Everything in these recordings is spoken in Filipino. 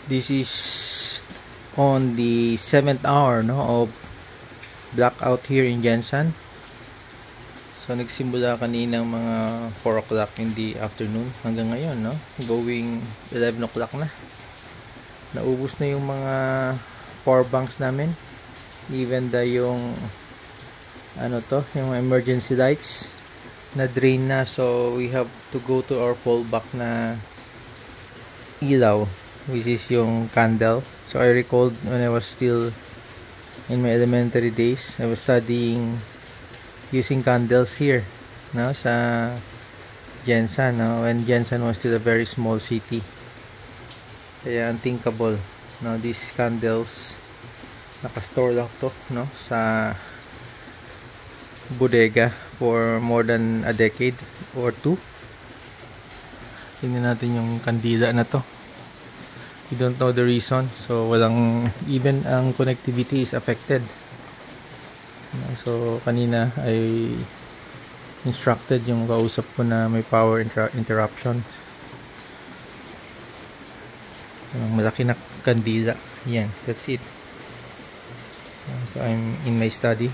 This is on the 7th hour, no, of blackout here in Jensan. So nagsimula kaninang mga 4 o'clock in the afternoon hanggang ngayon, no, going 11 o'clock na. Naubos na yung mga power banks namin, even yung yung emergency lights na drain na, so we have to go to our fallback na ilaw, which is yung candle. So I recalled when I was still in my elementary days, I was studying using candles here, no, sa Jensan, no, when Jensan was still a very small city. Kaya unthinkable, no, these candles nakastore lang to, no, sa bodega for more than a decade or two. Tingnan natin yung kandila na to. We don't know the reason, so walang, even ang connectivity is affected. So kanina I instructed yung kausap ko na may power interruption. Malaki na kandila. Yan, that's it. So I'm in my study.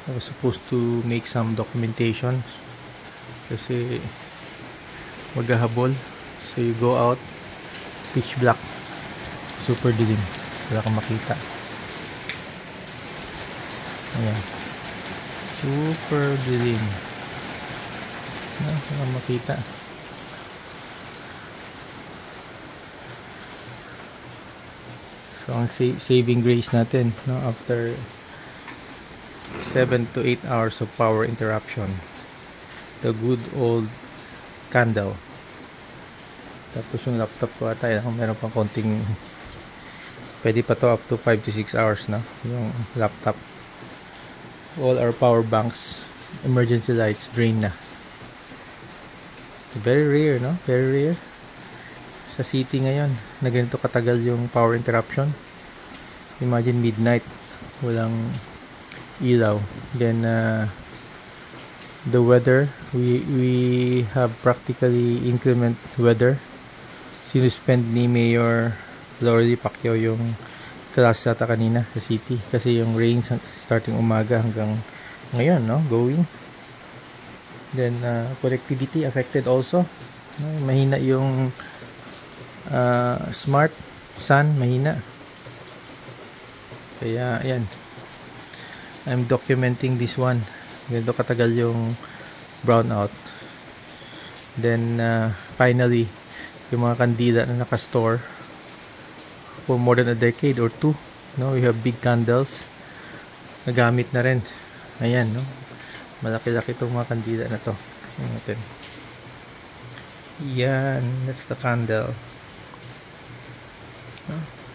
I was supposed to make some documentation kasi maghahabol. So you go out, pitch black, super dilim, wala kang makita. Ayan, super dilim, wala kang makita. So ang saving grace natin, no, after 7 to 8 hours of power interruption, the good old candle. Tapos yung laptop ko ata, meron pang konting, pwede pa to up to 5 to 6 hours na yung laptop. All our power banks, emergency lights drain na. Very rare, no? Very rare sa city ngayon na ganito katagal yung power interruption. Imagine midnight walang ilaw. Then the weather, we have practically inclement weather. Sinuspend ni Mayor Laurel Pacquiao yung klase ata kanina sa city kasi yung rain starting umaga hanggang ngayon, no, going. Then connectivity affected also, no? Mahina yung smart sun, mahina. Kaya ayan, I'm documenting this one. Ganito katagal yung brownout. Then finally, yung mga kandila na nakastore for more than a decade or two, no, we have big candles nagamit na rin. Ayan, no, malaki-laki itong mga kandila na to. Ayan natin. Yan, that's the candle.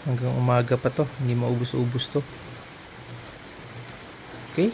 Hanggang umaga pa to, hindi maubos-ubos to. Okay.